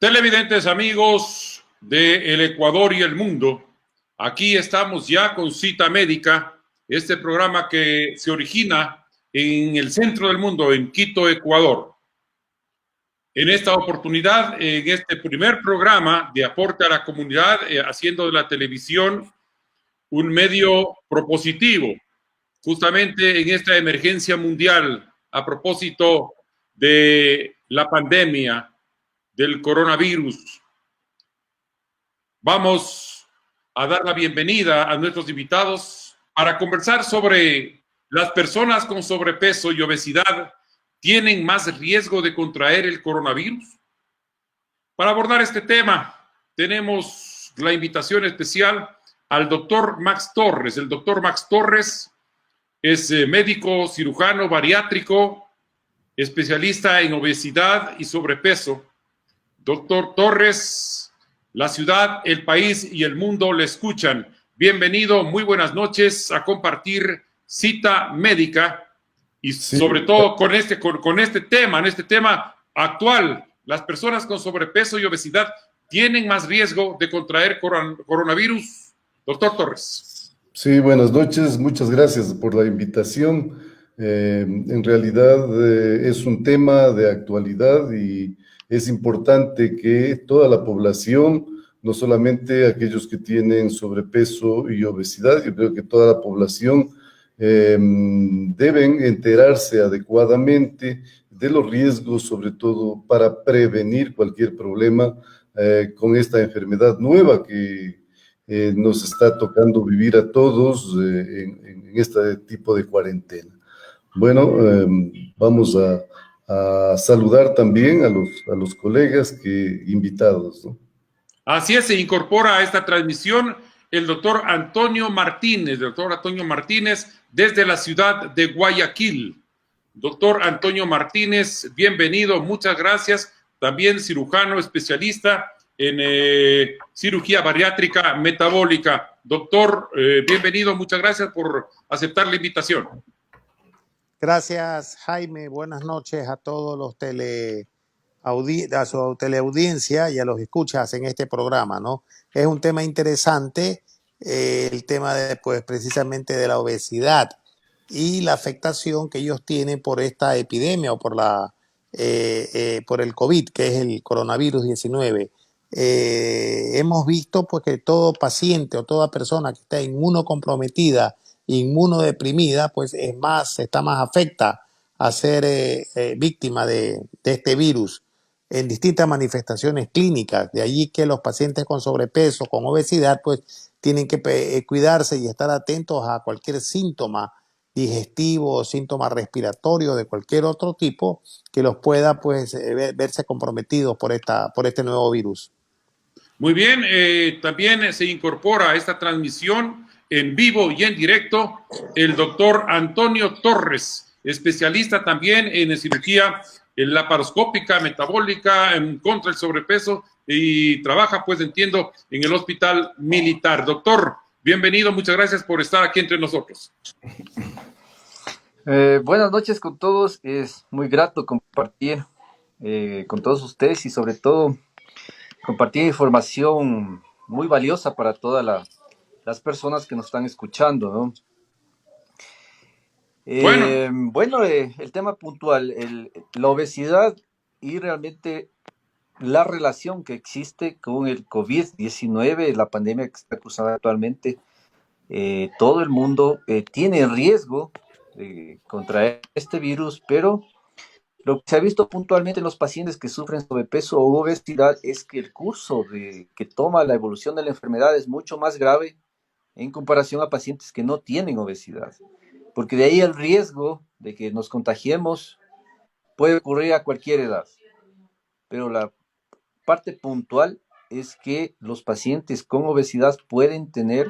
Televidentes amigos del Ecuador y el mundo, aquí estamos ya con Cita Médica, este programa que se origina en el centro del mundo, en Quito, Ecuador. En esta oportunidad, en este primer programa de aporte a la comunidad, haciendo de la televisión un medio propositivo, justamente en esta emergencia mundial, a propósito de la pandemia del coronavirus. Vamos a dar la bienvenida a nuestros invitados para conversar sobre las personas con sobrepeso y obesidad tienen más riesgo de contraer el coronavirus. Para abordar este tema, tenemos la invitación especial al doctor Max Torres. El doctor Max Torres es médico cirujano bariátrico, especialista en obesidad y sobrepeso. Doctor Torres, la ciudad, el país y el mundo le escuchan. Bienvenido, muy buenas noches a compartir Cita Médica y sobre todo con este tema actual. Las personas con sobrepeso y obesidad tienen más riesgo de contraer coronavirus. Doctor Torres. Sí, buenas noches, muchas gracias por la invitación. En realidad es un tema de actualidad y es importante que toda la población, no solamente aquellos que tienen sobrepeso y obesidad, yo creo que toda la población deben enterarse adecuadamente de los riesgos, sobre todo para prevenir cualquier problema con esta enfermedad nueva que nos está tocando vivir a todos en este tipo de cuarentena. Bueno, vamos a saludar también a los colegas invitados, ¿no? Así es, se incorpora a esta transmisión el doctor Antonio Martínez, desde la ciudad de Guayaquil. Doctor Antonio Martínez, bienvenido, muchas gracias. También cirujano especialista en cirugía bariátrica metabólica. Doctor, bienvenido, muchas gracias por aceptar la invitación. Gracias, Jaime. Buenas noches a todos los a su teleaudiencia y a los que escuchas en este programa, ¿no? Es un tema interesante, el tema de, pues, precisamente de la obesidad y la afectación que ellos tienen por esta epidemia o por el COVID, que es el coronavirus 19. Hemos visto pues que todo paciente o toda persona que está inmunocomprometida, inmunodeprimida, pues está más afecta a ser víctima de este virus en distintas manifestaciones clínicas. De allí que los pacientes con sobrepeso, con obesidad, pues tienen que cuidarse y estar atentos a cualquier síntoma digestivo o síntoma respiratorio de cualquier otro tipo que los pueda pues verse comprometidos por este nuevo virus. Muy bien, también se incorpora a esta transmisión en vivo y en directo el doctor Antonio Torres, especialista también en cirugía laparoscópica, metabólica, contra el sobrepeso y trabaja, pues entiendo, en el Hospital Militar. Doctor, bienvenido, muchas gracias por estar aquí entre nosotros. Buenas noches con todos, es muy grato compartir con todos ustedes y sobre todo compartir información muy valiosa para todas las personas que nos están escuchando, ¿no? Bueno, el tema puntual, la obesidad y realmente la relación que existe con el COVID-19, la pandemia que está cruzada actualmente, todo el mundo tiene riesgo de contraer este virus, pero lo que se ha visto puntualmente en los pacientes que sufren sobrepeso o obesidad es que el curso que toma la evolución de la enfermedad es mucho más grave en comparación a pacientes que no tienen obesidad, porque de ahí el riesgo de que nos contagiemos puede ocurrir a cualquier edad, pero la parte puntual es que los pacientes con obesidad pueden tener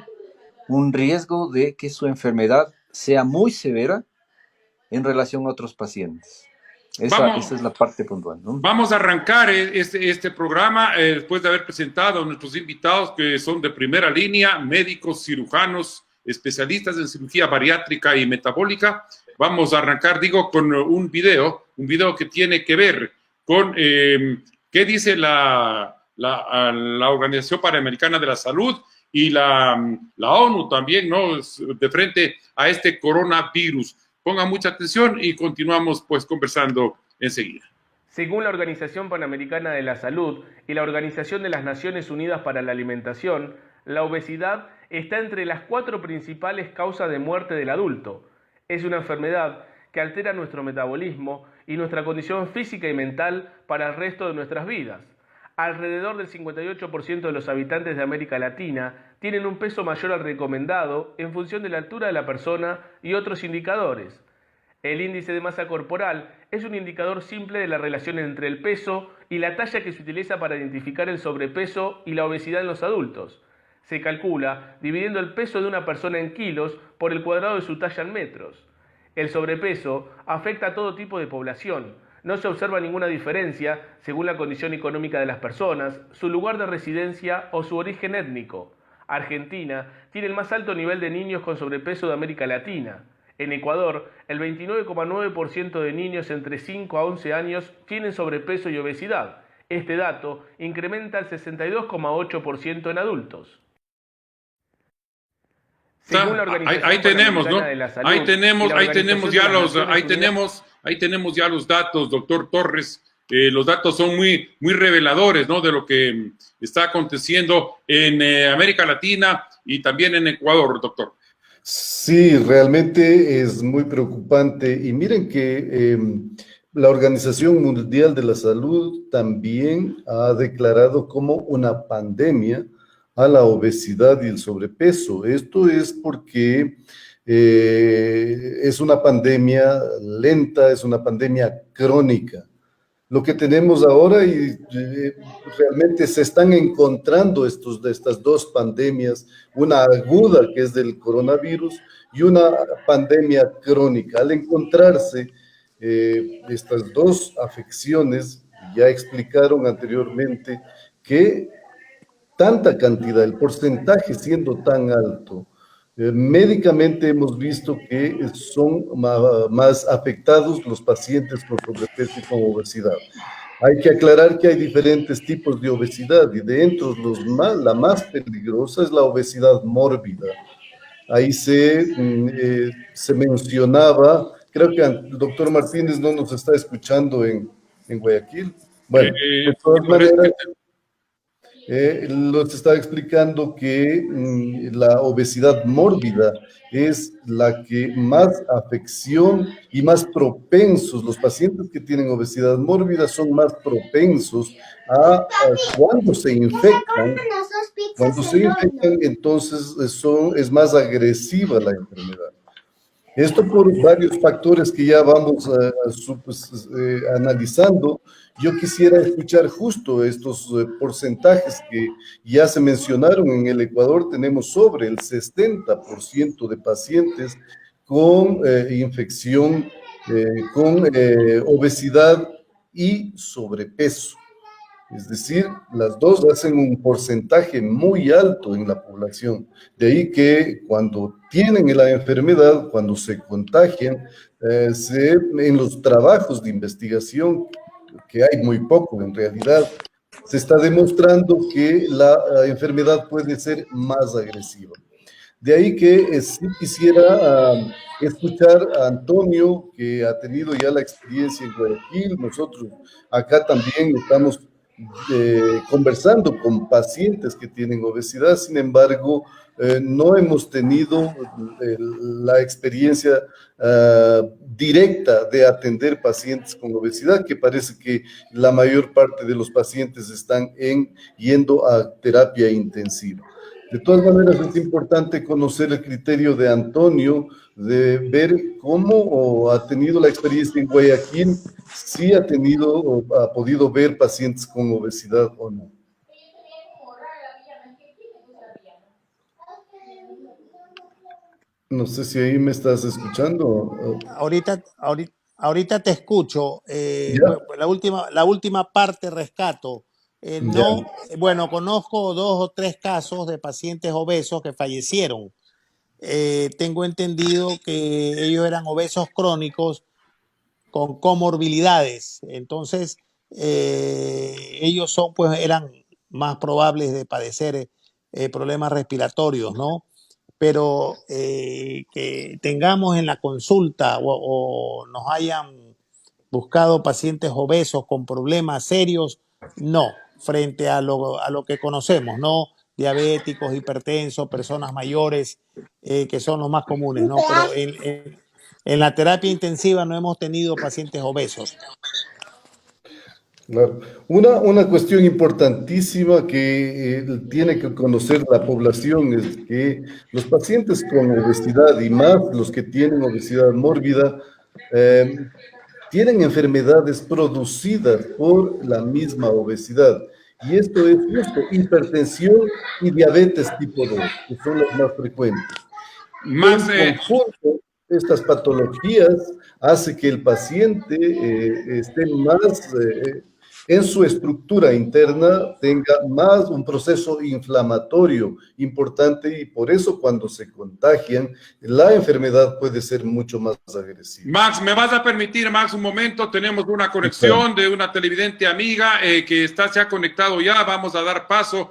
un riesgo de que su enfermedad sea muy severa en relación a otros pacientes. Esa es la parte puntual, ¿no? Vamos a arrancar este programa después de haber presentado a nuestros invitados que son de primera línea, médicos, cirujanos, especialistas en cirugía bariátrica y metabólica. Vamos a arrancar, con un video que tiene que ver con ¿Qué dice la Organización Panamericana de la Salud y la ONU también, ¿no? De frente a este coronavirus? Pongan mucha atención y continuamos pues conversando enseguida. Según la Organización Panamericana de la Salud y la Organización de las Naciones Unidas para la Alimentación, la obesidad está entre las 4 principales causas de muerte del adulto. Es una enfermedad que altera nuestro metabolismo y nuestra condición física y mental para el resto de nuestras vidas. Alrededor del 58% de los habitantes de América Latina tienen un peso mayor al recomendado en función de la altura de la persona y otros indicadores. El índice de masa corporal es un indicador simple de la relación entre el peso y la talla que se utiliza para identificar el sobrepeso y la obesidad en los adultos. Se calcula dividiendo el peso de una persona en kilos por el cuadrado de su talla en metros. El sobrepeso afecta a todo tipo de población. No se observa ninguna diferencia según la condición económica de las personas, su lugar de residencia o su origen étnico. Argentina tiene el más alto nivel de niños con sobrepeso de América Latina. En Ecuador, el 29,9% de niños entre 5 a 11 años tienen sobrepeso y obesidad. Este dato incrementa el 62,8% en adultos. Según la Ahí tenemos, ¿no? Ahí tenemos ya los datos, doctor Torres. Los datos son muy reveladores, ¿no? De lo que está aconteciendo en América Latina y también en Ecuador, doctor. Sí, realmente es muy preocupante. Y miren que la Organización Mundial de la Salud también ha declarado como una pandemia a la obesidad y el sobrepeso. Esto es porque es una pandemia lenta, es una pandemia crónica. Lo que tenemos ahora y realmente se están encontrando estas dos pandemias, una aguda que es del coronavirus y una pandemia crónica. Al encontrarse estas dos afecciones, ya explicaron anteriormente que tanta cantidad, el porcentaje siendo tan alto, médicamente hemos visto que son más afectados los pacientes con sobrepeso y con obesidad. Hay que aclarar que hay diferentes tipos de obesidad y dentro la más peligrosa es la obesidad mórbida. Ahí se mencionaba, creo que el doctor Martínez no nos está escuchando en Guayaquil. Bueno, de todas maneras, los estaba explicando que la obesidad mórbida es la que más afección y más propensos, los pacientes que tienen obesidad mórbida son más propensos a cuando se infectan, entonces es más agresiva la enfermedad. Esto por varios factores que ya vamos analizando. Yo quisiera escuchar justo estos porcentajes que ya se mencionaron. En el Ecuador tenemos sobre el 60% de pacientes con infección, con obesidad y sobrepeso. Es decir, las dos hacen un porcentaje muy alto en la población. De ahí que cuando tienen la enfermedad, cuando se contagian, en los trabajos de investigación, que hay muy poco en realidad, se está demostrando que la enfermedad puede ser más agresiva. De ahí que sí quisiera escuchar a Antonio, que ha tenido ya la experiencia en Guayaquil. Nosotros acá también estamos conversando con pacientes que tienen obesidad, sin embargo, no hemos tenido la experiencia directa de atender pacientes con obesidad, que parece que la mayor parte de los pacientes están yendo a terapia intensiva. De todas maneras, es importante conocer el criterio de Antonio, de ver cómo ha tenido la experiencia en Guayaquil, si ha tenido o ha podido ver pacientes con obesidad o no. No sé si ahí me estás escuchando. Ahorita te escucho. La última parte rescato. Bueno, conozco 2 o 3 casos de pacientes obesos que fallecieron. Tengo entendido que ellos eran obesos crónicos con comorbilidades. Entonces, ellos son, pues, eran más probables de padecer problemas respiratorios, ¿no? Pero que tengamos en la consulta o nos hayan buscado pacientes obesos con problemas serios, no, frente a lo que conocemos, ¿no? Diabéticos, hipertensos, personas mayores, que son los más comunes, ¿no? Pero en la terapia intensiva no hemos tenido pacientes obesos. Claro. Una cuestión importantísima que tiene que conocer la población es que los pacientes con obesidad y más los que tienen obesidad mórbida tienen enfermedades producidas por la misma obesidad. Y esto es justo hipertensión y diabetes tipo 2, que son las más frecuentes. Max, En conjunto, estas patologías hace que el paciente esté más en su estructura interna, tenga más un proceso inflamatorio importante y por eso cuando se contagian, la enfermedad puede ser mucho más agresiva. Max, ¿me vas a permitir, Max, un momento? Tenemos una conexión de una televidente amiga que se ha conectado ya. Vamos a dar paso.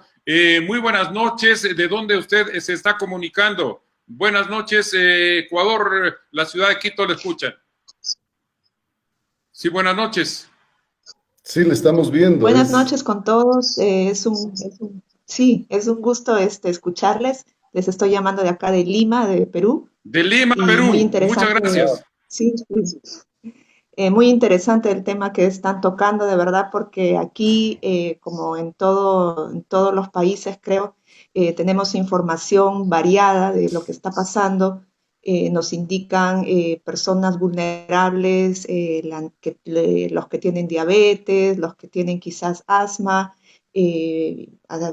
Muy buenas noches. ¿De dónde usted se está comunicando? Buenas noches, Ecuador, la ciudad de Quito, le escuchan. Sí, buenas noches. Sí, le estamos viendo. Buenas noches con todos. Sí, es un gusto escucharles. Les estoy llamando de acá de Lima, de Perú. De Lima, Y Perú. muy Muchas interesante. gracias. Sí, muy interesante el tema que están tocando, de verdad, porque aquí, como en todos los países, creo, tenemos información variada de lo que está pasando. Nos indican personas vulnerables, los que tienen diabetes, los que tienen quizás asma,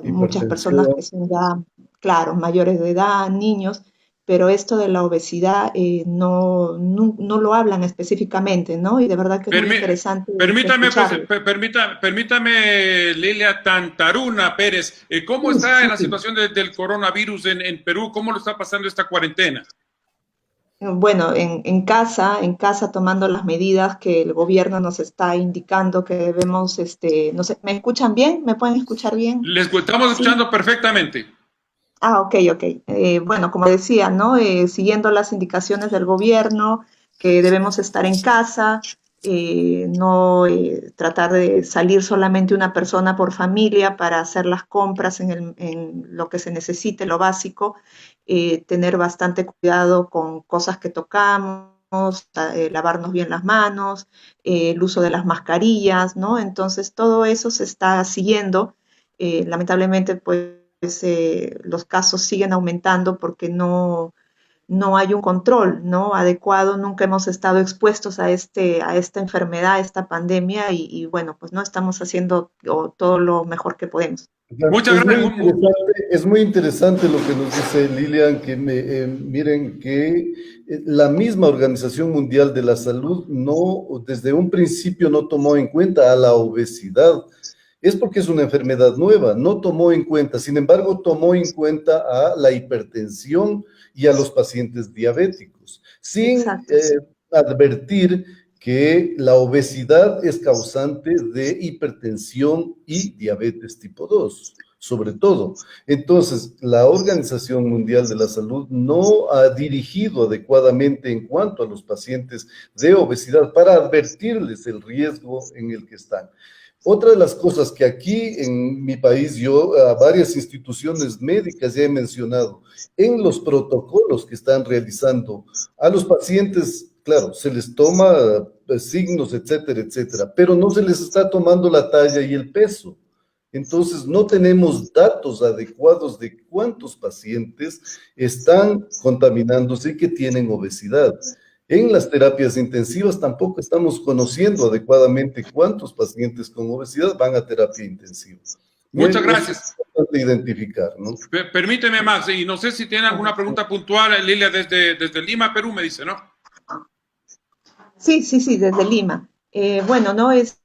muchas personas que son ya, claro, mayores de edad, niños, pero esto de la obesidad no lo hablan específicamente, ¿no? Y de verdad que es muy interesante Permítame, escucharlo. permítame, Lilia Tantaruna Pérez, ¿cómo está en la Sí. situación del coronavirus en Perú? ¿Cómo lo está pasando esta cuarentena? Bueno, en casa tomando las medidas que el gobierno nos está indicando que debemos, no sé, ¿me escuchan bien? ¿Me pueden escuchar bien? Les estamos Sí. escuchando perfectamente. Ok. Bueno, como decía, ¿no? Siguiendo las indicaciones del gobierno, que debemos estar en casa, no tratar de salir solamente una persona por familia para hacer las compras en lo que se necesite, lo básico, tener bastante cuidado con cosas que tocamos, lavarnos bien las manos, el uso de las mascarillas, ¿no? Entonces, todo eso se está siguiendo. Lamentablemente, pues los casos siguen aumentando porque no hay un control, ¿no? adecuado. Nunca hemos estado expuestos a esta enfermedad, a esta pandemia y bueno, pues no estamos haciendo todo lo mejor que podemos. Muchas gracias. Es muy interesante lo que nos dice Lilian, que miren que la misma Organización Mundial de la Salud desde un principio no tomó en cuenta a la obesidad. Es porque es una enfermedad nueva, no tomó en cuenta, sin embargo, tomó en cuenta a la hipertensión y a los pacientes diabéticos, sin Exacto. advertir que la obesidad es causante de hipertensión y diabetes tipo 2, sobre todo. Entonces, la Organización Mundial de la Salud no ha dirigido adecuadamente en cuanto a los pacientes de obesidad para advertirles el riesgo en el que están. Otra de las cosas que aquí en mi país yo a varias instituciones médicas ya he mencionado, en los protocolos que están realizando a los pacientes, claro, se les toma signos, etcétera, etcétera, pero no se les está tomando la talla y el peso. Entonces, no tenemos datos adecuados de cuántos pacientes están contaminándose y que tienen obesidad. En las terapias intensivas tampoco estamos conociendo adecuadamente cuántos pacientes con obesidad van a terapia intensiva. Muchas gracias. Es importante identificar, ¿no? Permíteme, Max, y no sé si tiene alguna pregunta puntual, Lilia, desde Lima, Perú, me dice, ¿no? Sí, desde Lima. Bueno, ¿no? Es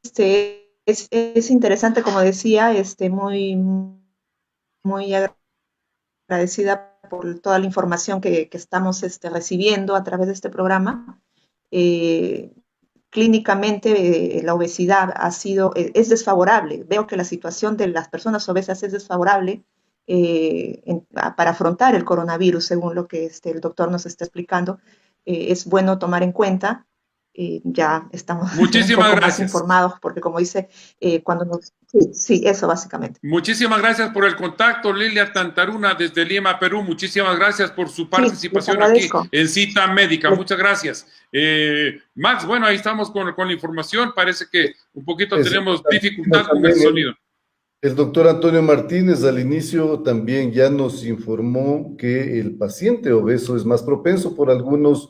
interesante, como decía, muy agradecida por toda la información que estamos recibiendo a través de este programa. clínicamente la obesidad es desfavorable. Veo que la situación de las personas obesas es desfavorable para afrontar el coronavirus, según lo que el doctor nos está explicando. Es bueno tomar en cuenta. Ya estamos un poco más informados, porque como dice, sí, eso básicamente. Muchísimas gracias por el contacto, Lilia Tantaruna, desde Lima, Perú. Muchísimas gracias por su participación aquí en Cita Médica. Muchas gracias. Max, bueno, ahí estamos con la información. Parece que un poquito tenemos dificultad con el sonido. El doctor Antonio Martínez al inicio también ya nos informó que el paciente obeso es más propenso por algunos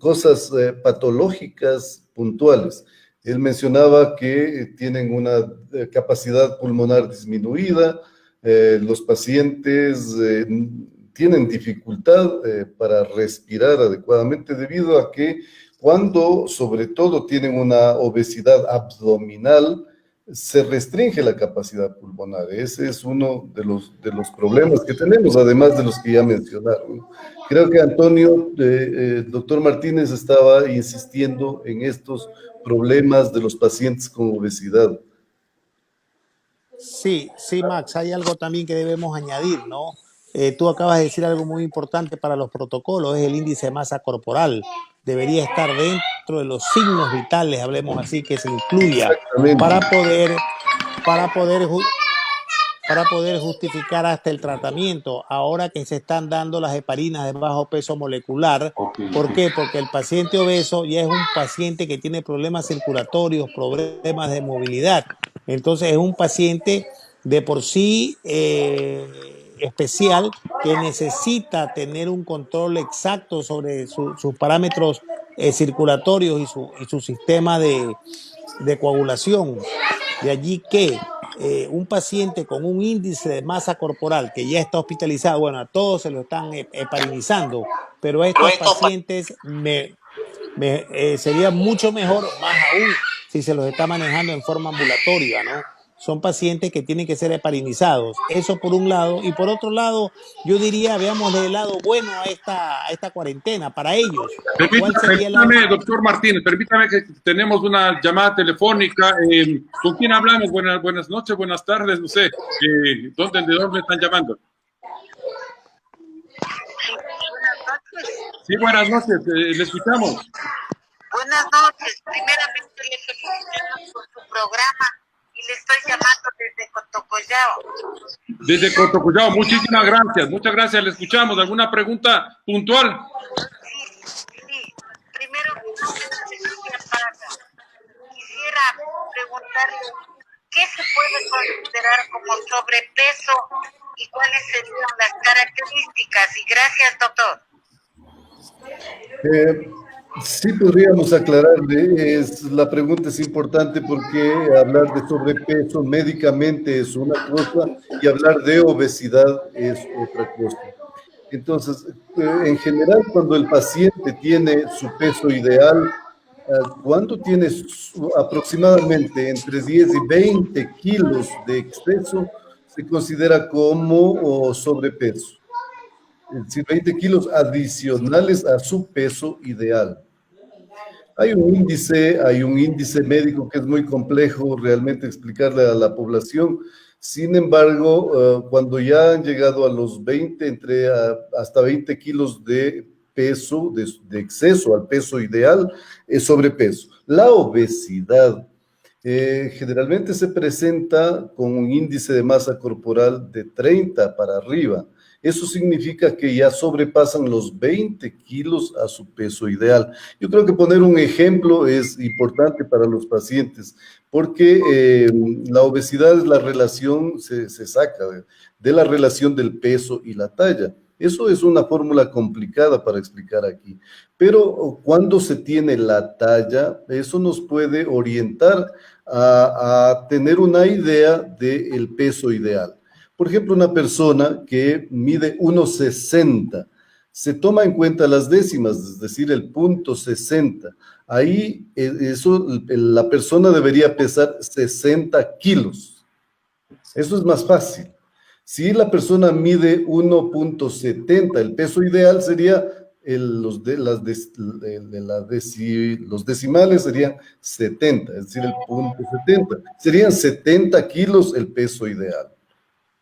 cosas patológicas puntuales. Él mencionaba que tienen una capacidad pulmonar disminuida, los pacientes tienen dificultad para respirar adecuadamente debido a que cuando sobre todo tienen una obesidad abdominal, se restringe la capacidad pulmonar. Ese es uno de los problemas que tenemos, además de los que ya mencionaron. Creo que Antonio, doctor Martínez, estaba insistiendo en estos problemas de los pacientes con obesidad. Sí, Max, hay algo también que debemos añadir, ¿no? Tú acabas de decir algo muy importante para los protocolos, es el índice de masa corporal. Debería estar dentro de los signos vitales, hablemos así, que se incluya para poder justificar hasta el tratamiento. Ahora que se están dando las heparinas de bajo peso molecular, ¿por qué? Porque el paciente obeso ya es un paciente que tiene problemas circulatorios, problemas de movilidad. Entonces es un paciente de por sí especial que necesita tener un control exacto sobre sus parámetros circulatorios y su sistema de coagulación. De allí que un paciente con un índice de masa corporal que ya está hospitalizado, bueno, a todos se lo están heparinizando, pero a estos pacientes sería mucho mejor, más aún, si se los está manejando en forma ambulatoria, ¿no? Son pacientes que tienen que ser heparinizados. Eso por un lado. Y por otro lado, yo diría, veamos del lado bueno a esta cuarentena para ellos. Permítame, doctor Martínez, permítame que tenemos una llamada telefónica. ¿Con quién hablamos? Buenas noches, buenas tardes, no sé. ¿De dónde están llamando? Sí, buenas noches, le escuchamos. Buenas noches, primeramente le felicitamos por su programa y le estoy llamando desde Cotocollao. Desde Cotocollao, muchas gracias, le escuchamos. ¿Alguna pregunta puntual? Sí, primero mi nombre es Cecilia Parra. Quisiera preguntarle qué se puede considerar como sobrepeso y cuáles serían las características. Y gracias, doctor. Sí podríamos aclararle, la pregunta es importante porque hablar de sobrepeso médicamente es una cosa y hablar de obesidad es otra cosa. Entonces, en general, cuando el paciente tiene su peso ideal, cuando tiene aproximadamente entre 10 y 20 kilos de exceso, se considera como sobrepeso. Es decir, 20 kilos adicionales a su peso ideal. Hay un índice médico que es muy complejo realmente explicarle a la población. Sin embargo, cuando ya han llegado a los 20, hasta 20 kilos de peso, de exceso al peso ideal, es sobrepeso. La obesidad generalmente se presenta con un índice de masa corporal de 30 para arriba. Eso significa que ya sobrepasan los 20 kilos a su peso ideal. Yo creo que poner un ejemplo es importante para los pacientes, porque la obesidad es la relación, se saca de la relación del peso y la talla. Eso es una fórmula complicada para explicar aquí. Pero cuando se tiene la talla, eso nos puede orientar a tener una idea del peso ideal. Por ejemplo, una persona que mide 1,60, se toma en cuenta las décimas, es decir, el punto 60. Ahí la persona debería pesar 60 kilos. Eso es más fácil. Si la persona mide 1,70, el peso ideal sería los decimales serían 70, es decir, el punto 70. Serían 70 kilos el peso ideal.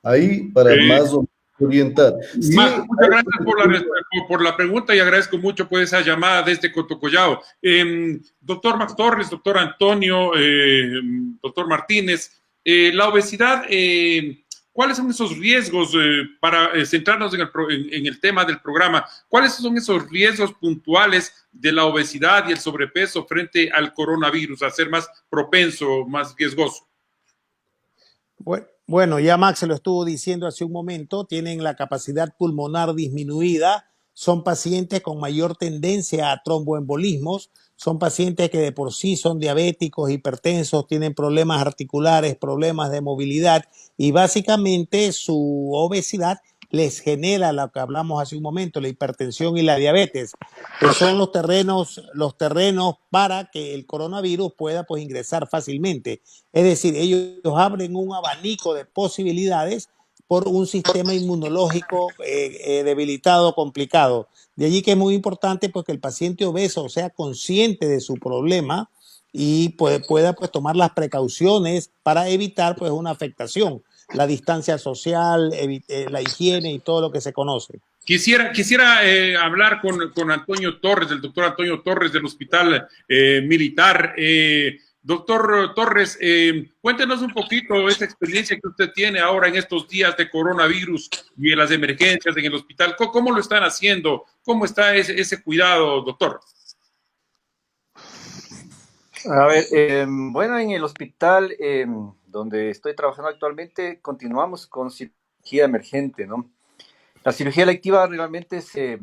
Ahí para más o menos orientar. Sí, Muchas gracias por la pregunta y agradezco mucho por esa llamada desde Cotocollao. Doctor Max Torres, doctor Antonio, doctor Martínez, la obesidad, ¿cuáles son esos riesgos para centrarnos en el tema del programa? ¿Cuáles son esos riesgos puntuales de la obesidad y el sobrepeso frente al coronavirus, a ser más propenso, más riesgoso? Bueno, ya Max se lo estuvo diciendo hace un momento, tienen la capacidad pulmonar disminuida, son pacientes con mayor tendencia a tromboembolismos, son pacientes que de por sí son diabéticos, hipertensos, tienen problemas articulares, problemas de movilidad y básicamente su obesidad les genera lo que hablamos hace un momento, la hipertensión y la diabetes, que son los terrenos para que el coronavirus pueda pues ingresar fácilmente. Es decir, ellos abren un abanico de posibilidades por un sistema inmunológico debilitado, complicado. De allí que es muy importante pues, que el paciente obeso sea consciente de su problema y pueda pues, tomar las precauciones para evitar pues, una afectación, la distancia social, la higiene y todo lo que se conoce. Quisiera hablar con Antonio Torres, del doctor Antonio Torres del Hospital Militar. Doctor Torres, cuéntenos un poquito esa experiencia que usted tiene ahora en estos días de coronavirus y en las emergencias en el hospital. ¿Cómo lo están haciendo? ¿Cómo está ese cuidado, doctor? A ver, bueno, en el hospital donde estoy trabajando actualmente, continuamos con cirugía emergente, ¿no? La cirugía electiva realmente se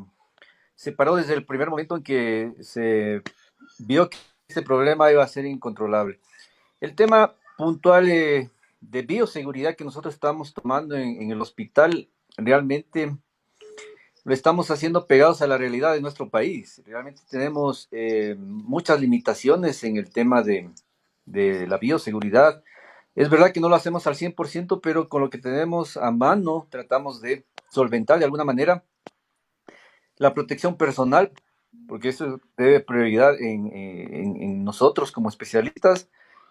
paró desde el primer momento en que se vio que este problema iba a ser incontrolable. El tema puntual de bioseguridad que nosotros estamos tomando en el hospital, realmente lo estamos haciendo pegados a la realidad de nuestro país. Realmente tenemos muchas limitaciones en el tema de la bioseguridad. Es verdad que no lo hacemos al 100%, pero con lo que tenemos a mano tratamos de solventar de alguna manera la protección personal, porque eso debe prioridad en nosotros como especialistas.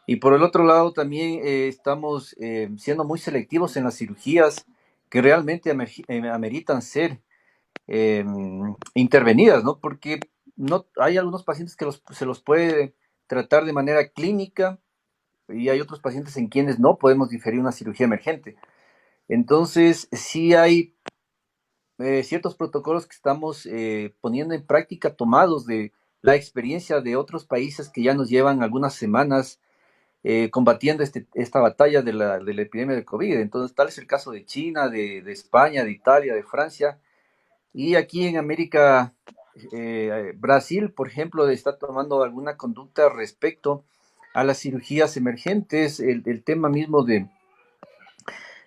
Y por el otro lado también estamos siendo muy selectivos en las cirugías que realmente ameritan ser intervenidas, ¿no? Porque hay algunos pacientes que se los puede tratar de manera clínica y hay otros pacientes en quienes no podemos diferir una cirugía emergente. Entonces, sí hay ciertos protocolos que estamos poniendo en práctica, tomados de la experiencia de otros países que ya nos llevan algunas semanas combatiendo esta batalla de la epidemia de COVID. Entonces, tal es el caso de China, de España, de Italia, de Francia. Y aquí en América, Brasil, por ejemplo, está tomando alguna conducta respecto a las cirugías emergentes, el tema mismo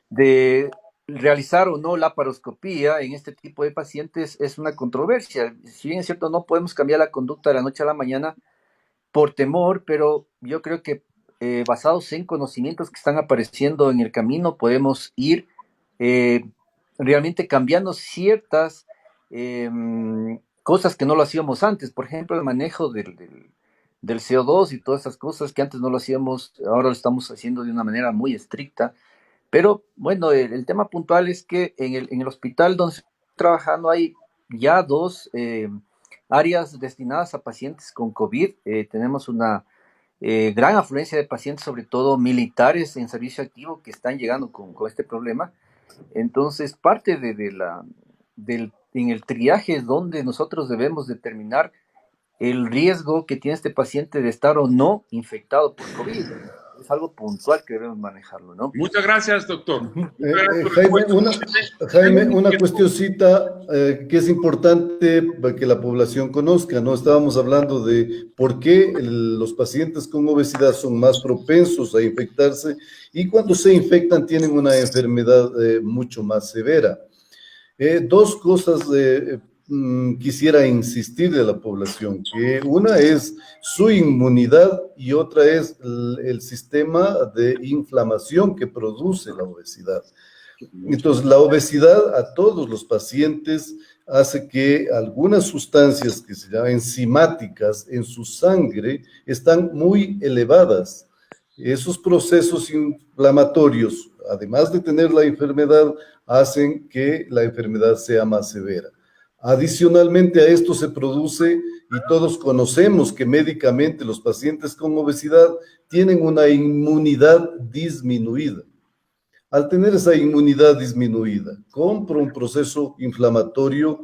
de realizar o no laparoscopía en este tipo de pacientes es una controversia. Si bien es cierto, no podemos cambiar la conducta de la noche a la mañana por temor, pero yo creo que basados en conocimientos que están apareciendo en el camino, podemos ir realmente cambiando ciertas cosas que no lo hacíamos antes. Por ejemplo, el manejo del CO2 y todas esas cosas que antes no lo hacíamos, ahora lo estamos haciendo de una manera muy estricta. Pero bueno, el tema puntual es que en el hospital donde estoy trabajando hay ya 2 áreas destinadas a pacientes con COVID. Tenemos una gran afluencia de pacientes, sobre todo militares en servicio activo, que están llegando con este problema. Entonces, parte en el triaje es donde nosotros debemos determinar el riesgo que tiene este paciente de estar o no infectado por COVID. Es algo puntual que debemos manejarlo, ¿no? Muchas gracias, doctor. Jaime, una cuestioncita que es importante para que la población conozca, ¿no? Estábamos hablando de por qué los pacientes con obesidad son más propensos a infectarse y cuando se infectan tienen una enfermedad mucho más severa. 2 cosas quisiera insistir de la población, que una es su inmunidad y otra es el sistema de inflamación que produce la obesidad. Entonces, la obesidad a todos los pacientes hace que algunas sustancias que se llaman enzimáticas en su sangre están muy elevadas. Esos procesos inflamatorios, además de tener la enfermedad, hacen que la enfermedad sea más severa. Adicionalmente a esto se produce, y todos conocemos que médicamente los pacientes con obesidad tienen una inmunidad disminuida. Al tener esa inmunidad disminuida, compra un proceso inflamatorio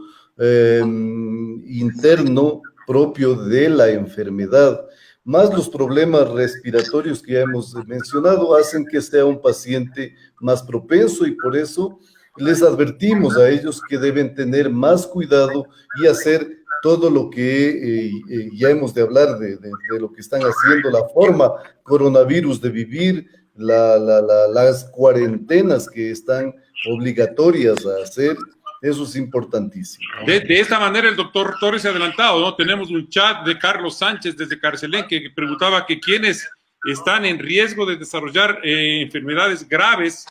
interno propio de la enfermedad, más los problemas respiratorios que ya hemos mencionado, hacen que sea un paciente más propenso, y por eso les advertimos a ellos que deben tener más cuidado y hacer todo lo que ya hemos de hablar de lo que están haciendo, la forma coronavirus de vivir, las cuarentenas que están obligatorias a hacer. Eso es importantísimo. De esta manera el doctor Torres se ha adelantado, ¿no? Tenemos un chat de Carlos Sánchez desde Carcelén que preguntaba que quiénes están en riesgo de desarrollar enfermedades graves,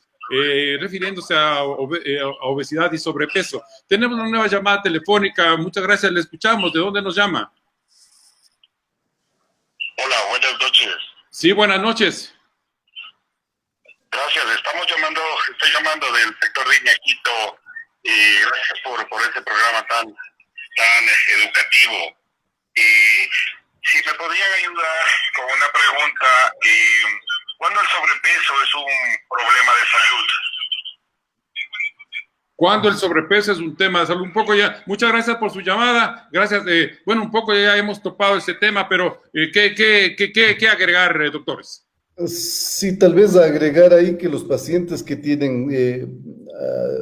refiriéndose a obesidad y sobrepeso. Tenemos una nueva llamada telefónica. Muchas gracias, le escuchamos. ¿De dónde nos llama? Hola, buenas noches. Sí, buenas noches. Gracias, estoy llamando del sector de Iñaquito y gracias por este programa tan educativo. Si me podrían ayudar con una pregunta, ¿cuándo el sobrepeso es un problema de salud? ¿Cuándo el sobrepeso es un tema de salud? Un poco ya, muchas gracias por su llamada, gracias, bueno, un poco ya hemos topado ese tema, pero ¿qué agregar, doctores? Sí, tal vez agregar ahí que los pacientes que tienen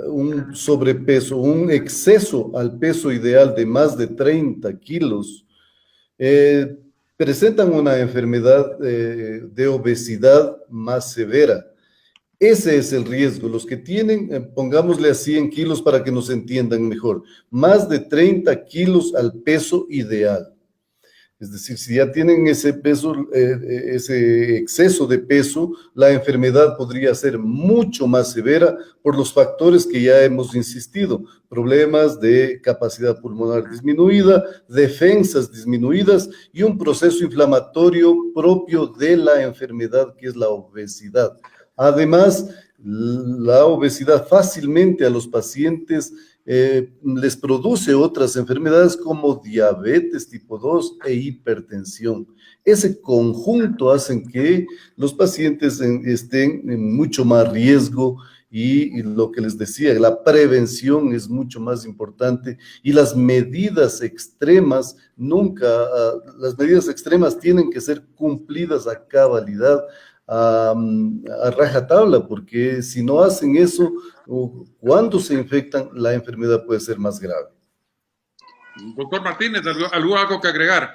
un sobrepeso, un exceso al peso ideal de más de 30 kilos, presentan una enfermedad de obesidad más severa. Ese es el riesgo. Los que tienen, pongámosle a 100 kilos para que nos entiendan mejor, más de 30 kilos al peso ideal. Es decir, si ya tienen ese peso, ese exceso de peso, la enfermedad podría ser mucho más severa por los factores que ya hemos insistido: problemas de capacidad pulmonar disminuida, defensas disminuidas y un proceso inflamatorio propio de la enfermedad, que es la obesidad. Además, la obesidad fácilmente a los pacientes les produce otras enfermedades como diabetes tipo 2 e hipertensión. Ese conjunto hace que los pacientes estén en mucho más riesgo, y lo que les decía, la prevención es mucho más importante, y las medidas extremas las medidas extremas tienen que ser cumplidas a cabalidad, a rajatabla, porque si no hacen eso, cuando se infectan, la enfermedad puede ser más grave. Doctor Martínez, ¿algo que agregar?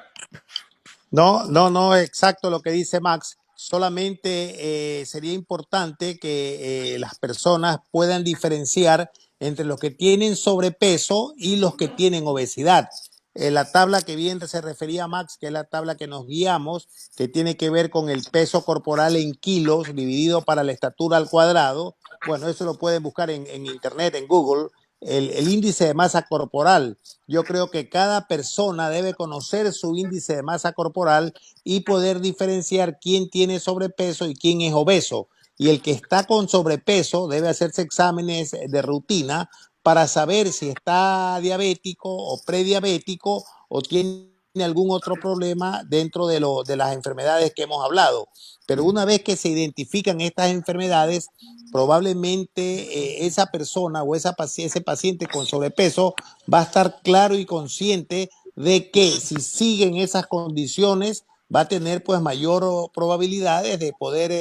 No, exacto lo que dice Max. Solamente sería importante que las personas puedan diferenciar entre los que tienen sobrepeso y los que tienen obesidad. La tabla que bien se refería Max, que es la tabla que nos guiamos, que tiene que ver con el peso corporal en kilos dividido para la estatura al cuadrado. Bueno, eso lo pueden buscar en internet, en Google. El índice de masa corporal. Yo creo que cada persona debe conocer su índice de masa corporal y poder diferenciar quién tiene sobrepeso y quién es obeso. Y el que está con sobrepeso debe hacerse exámenes de rutina para saber si está diabético o prediabético o tiene algún otro problema dentro de las enfermedades que hemos hablado. Pero una vez que se identifican estas enfermedades, probablemente esa persona o ese paciente con sobrepeso va a estar claro y consciente de que si siguen esas condiciones va a tener pues mayor probabilidades de poder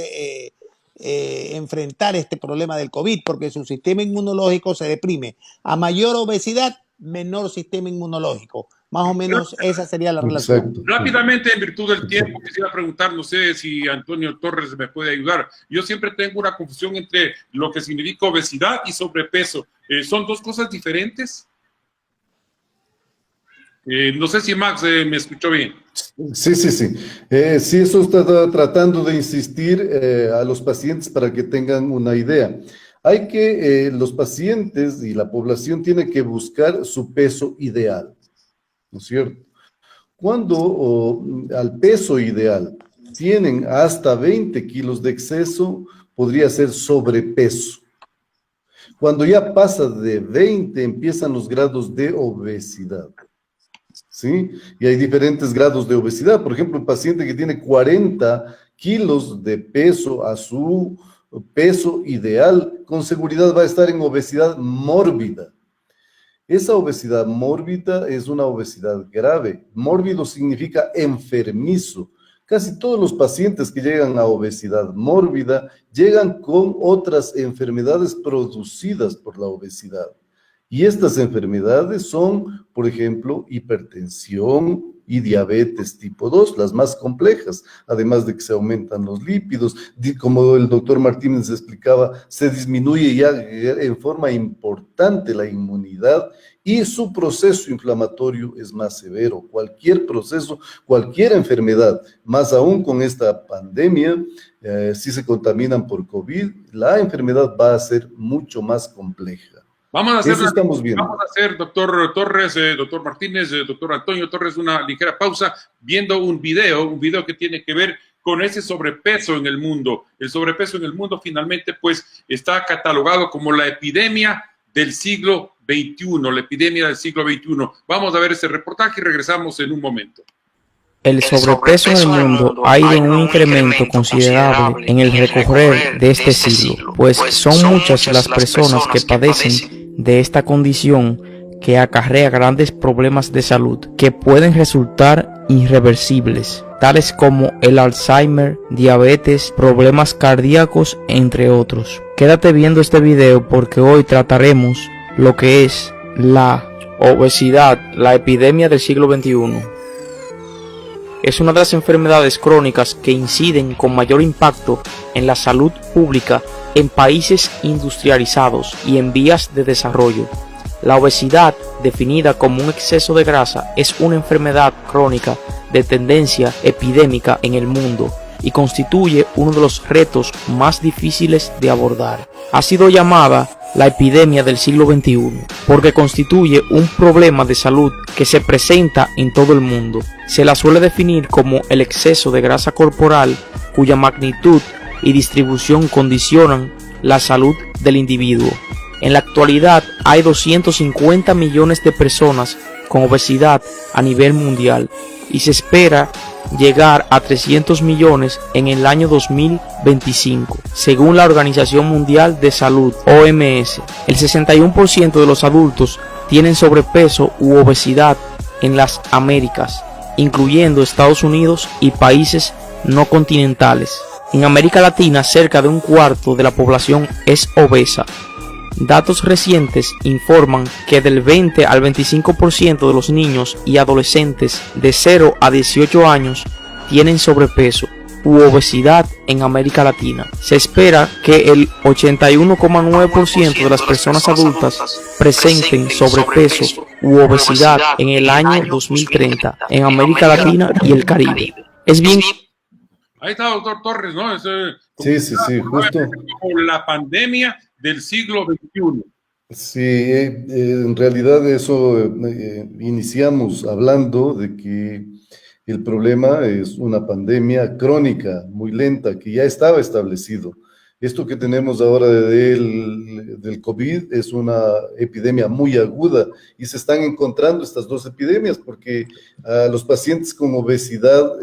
enfrentar este problema del COVID, porque su sistema inmunológico se deprime. A mayor obesidad, menor sistema inmunológico. Más o menos esa sería la relación. Exacto. Rápidamente, en virtud del tiempo, quisiera preguntar, no sé si Antonio Torres me puede ayudar. Yo siempre tengo una confusión entre lo que significa obesidad y sobrepeso. ¿Son dos cosas diferentes? No sé si Max me escuchó bien. Sí. Sí, eso está tratando de insistir a los pacientes para que tengan una idea. Hay que, los pacientes y la población tiene que buscar su peso ideal, ¿no es cierto? Cuando al peso ideal tienen hasta 20 kilos de exceso, podría ser sobrepeso. Cuando ya pasa de 20, empiezan los grados de obesidad, ¿sí? Y hay diferentes grados de obesidad. Por ejemplo, un paciente que tiene 40 kilos de peso a su peso ideal, con seguridad va a estar en obesidad mórbida. Esa obesidad mórbida es una obesidad grave. Mórbido significa enfermizo. Casi todos los pacientes que llegan a obesidad mórbida llegan con otras enfermedades producidas por la obesidad. Y estas enfermedades son, por ejemplo, hipertensión y diabetes tipo 2, las más complejas, además de que se aumentan los lípidos, como el doctor Martínez explicaba, se disminuye ya en forma importante la inmunidad y su proceso inflamatorio es más severo. Cualquier proceso, cualquier enfermedad, más aún con esta pandemia, si se contaminan por COVID, la enfermedad va a ser mucho más compleja. Vamos a hacer, doctor Torres, doctor Martínez, doctor Antonio Torres, una ligera pausa viendo un video que tiene que ver con ese sobrepeso en el mundo. El sobrepeso en el mundo finalmente pues está catalogado como la epidemia del siglo XXI, la epidemia del siglo XXI. Vamos a ver ese reportaje y regresamos en un momento. El sobrepeso en el mundo ha ido en un incremento considerable en el recorrer de este siglo, pues son muchas las personas que padecen de esta condición que acarrea grandes problemas de salud que pueden resultar irreversibles, tales como el Alzheimer, diabetes, problemas cardíacos, entre otros. Quédate viendo este video porque hoy trataremos lo que es la obesidad, la epidemia del siglo XXI. Es una de las enfermedades crónicas que inciden con mayor impacto en la salud pública en países industrializados y en vías de desarrollo. La obesidad, definida como un exceso de grasa, es una enfermedad crónica de tendencia epidémica en el mundo y constituye uno de los retos más difíciles de abordar. Ha sido llamada la epidemia del siglo XXI porque constituye un problema de salud que se presenta en todo el mundo. Se la suele definir como el exceso de grasa corporal cuya magnitud y distribución condicionan la salud del individuo. En la actualidad hay 250 millones de personas con obesidad a nivel mundial y se espera llegar a 300 millones en el año 2025, según la Organización Mundial de Salud, OMS. El 61% de los adultos tienen sobrepeso u obesidad en las Américas, incluyendo Estados Unidos y países no continentales. En América Latina, cerca de un cuarto de la población es obesa. Datos recientes informan que del 20 al 25% de los niños y adolescentes de 0 a 18 años tienen sobrepeso u obesidad en América Latina. Se espera que el 81,9% de las personas adultas presenten sobrepeso u obesidad en el año 2030 en América Latina y el Caribe. Es bien. Ahí está, doctor Torres, ¿no? Sí, justo. Como la pandemia del siglo XXI. Sí, en realidad eso iniciamos hablando de que el problema es una pandemia crónica, muy lenta, que ya estaba establecido. Esto que tenemos ahora del COVID es una epidemia muy aguda y se están encontrando estas dos epidemias porque a los pacientes con obesidad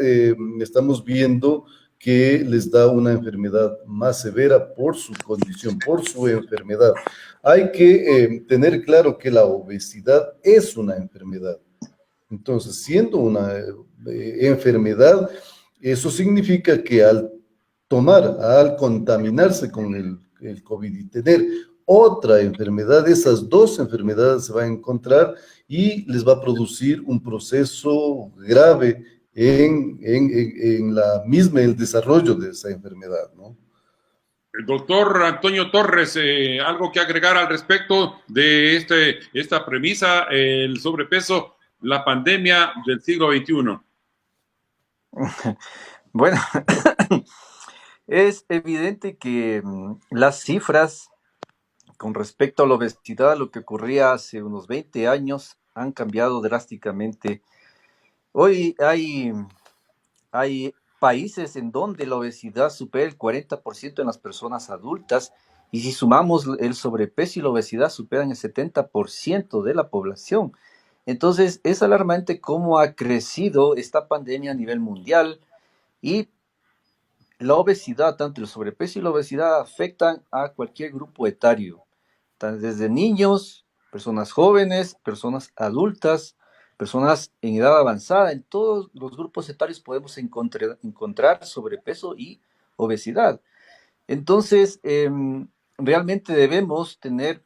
estamos viendo que les da una enfermedad más severa por su condición, por su enfermedad. Hay que tener claro que la obesidad es una enfermedad. Entonces, siendo una enfermedad, eso significa que al contaminarse con el COVID y tener otra enfermedad, esas dos enfermedades se van a encontrar y les va a producir un proceso grave en el desarrollo de esa enfermedad, ¿no? El doctor Antonio Torres, algo que agregar al respecto de esta premisa, el sobrepeso, la pandemia del siglo XXI. Bueno, es evidente que las cifras con respecto a la obesidad, lo que ocurría hace unos 20 años han cambiado drásticamente. Hoy hay países en donde la obesidad supera el 40% en las personas adultas, y si sumamos el sobrepeso y la obesidad superan el 70% de la población. Entonces es alarmante cómo ha crecido esta pandemia a nivel mundial, y la obesidad, tanto el sobrepeso y la obesidad, afectan a cualquier grupo etario, desde niños, personas jóvenes, personas adultas, personas en edad avanzada. En todos los grupos etarios podemos encontrar sobrepeso y obesidad. Entonces, realmente debemos tener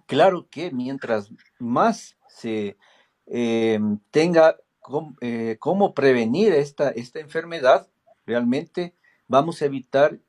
claro que mientras más se tenga cómo prevenir esta enfermedad, realmente vamos a evitar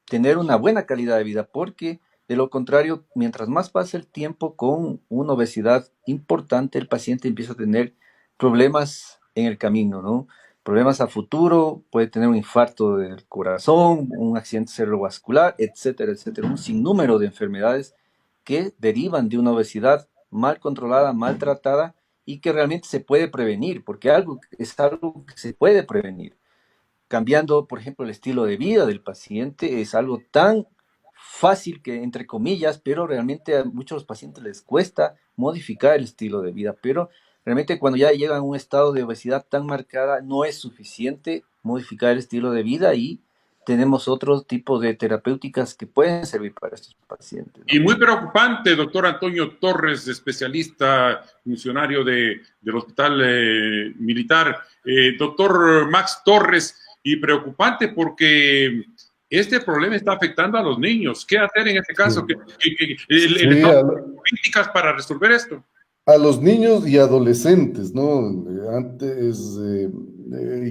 tener una buena calidad de vida, porque de lo contrario, mientras más pasa el tiempo con una obesidad importante, el paciente empieza a tener problemas en el camino, ¿no? Problemas a futuro, puede tener un infarto del corazón, un accidente cerebrovascular, etcétera, etcétera, un sinnúmero de enfermedades que derivan de una obesidad mal controlada, mal tratada, y que realmente se puede prevenir, porque es algo que se puede prevenir. Cambiando, por ejemplo, el estilo de vida del paciente es algo tan fácil que, entre comillas, pero realmente a muchos pacientes les cuesta modificar el estilo de vida, pero realmente cuando ya llegan a un estado de obesidad tan marcada, no es suficiente modificar el estilo de vida, y tenemos otro tipo de terapéuticas que pueden servir para estos pacientes, ¿no? Y muy preocupante, doctor Antonio Torres, especialista, funcionario del Hospital Militar. Doctor Max Torres, y preocupante porque este problema está afectando a los niños. ¿Qué hacer en este caso? Sí, ¿Políticas para resolver esto? a los niños y adolescentes, ¿no? Antes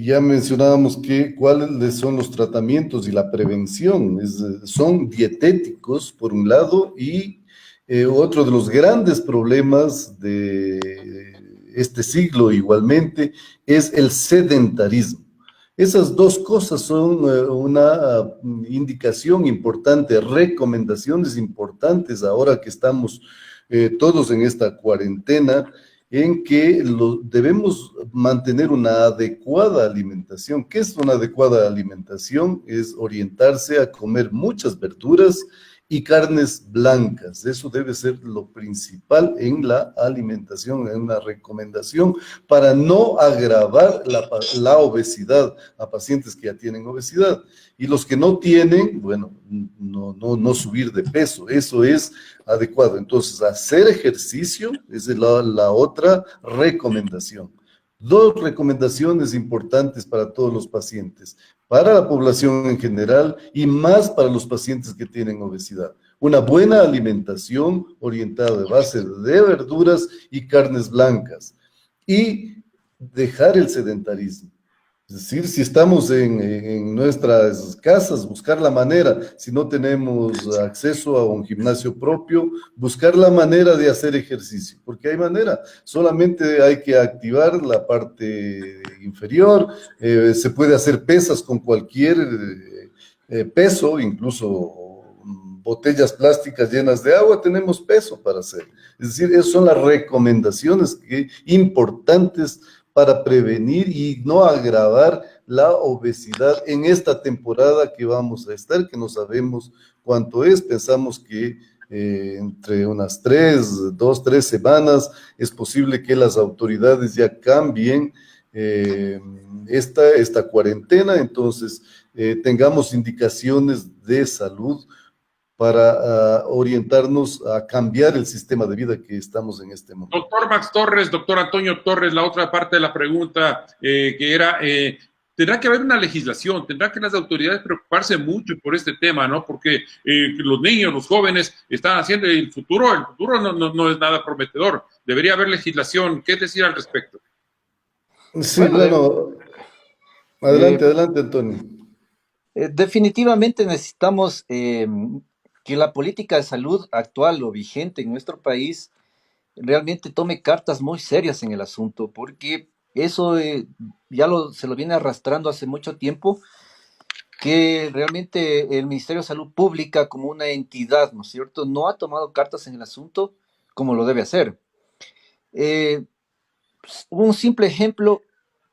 ya mencionábamos cuáles son los tratamientos y la prevención. Son dietéticos, por un lado, y otro de los grandes problemas de este siglo igualmente es el sedentarismo. Esas dos cosas son una indicación importante, recomendaciones importantes ahora que estamos todos en esta cuarentena, en que debemos mantener una adecuada alimentación. ¿Qué es una adecuada alimentación? Es orientarse a comer muchas verduras y carnes blancas. Eso debe ser lo principal en la alimentación, en una recomendación para no agravar la obesidad a pacientes que ya tienen obesidad. Y los que no tienen, bueno, no subir de peso, eso es adecuado. Entonces, hacer ejercicio es la otra recomendación. Dos recomendaciones importantes para todos los pacientes, para la población en general y más para los pacientes que tienen obesidad. Una buena alimentación orientada de base de verduras y carnes blancas, y dejar el sedentarismo. Es decir, si estamos en nuestras casas, buscar la manera, si no tenemos acceso a un gimnasio propio, buscar la manera de hacer ejercicio, porque hay manera, solamente hay que activar la parte inferior, se puede hacer pesas con cualquier peso, incluso botellas plásticas llenas de agua, tenemos peso para hacer. Es decir, esas son las recomendaciones importantes para prevenir y no agravar la obesidad en esta temporada que vamos a estar, que no sabemos cuánto es. Pensamos que entre unas 2, 3 semanas es posible que las autoridades ya cambien esta cuarentena, entonces tengamos indicaciones de salud para orientarnos a cambiar el sistema de vida que estamos en este momento. Doctor Max Torres, doctor Antonio Torres, la otra parte de la pregunta que era, tendrá que haber una legislación, tendrá que las autoridades preocuparse mucho por este tema, ¿no? Porque los niños, los jóvenes están haciendo el futuro no es nada prometedor. Debería haber legislación. ¿Qué decir al respecto? Sí, bueno, adelante, Antonio. Definitivamente necesitamos que la política de salud actual o vigente en nuestro país realmente tome cartas muy serias en el asunto, porque eso se lo viene arrastrando hace mucho tiempo. que realmente el Ministerio de Salud Pública como una entidad, ¿no es cierto?, no ha tomado cartas en el asunto como lo debe hacer. Un simple ejemplo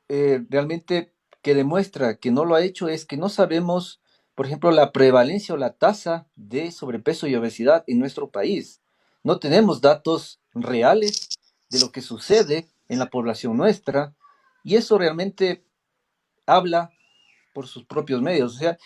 realmente que demuestra que no lo ha hecho es que no sabemos, por ejemplo, la prevalencia o la tasa de sobrepeso y obesidad en nuestro país. No tenemos datos reales de lo que sucede en la población nuestra y eso realmente habla por sus propios medios. O sea,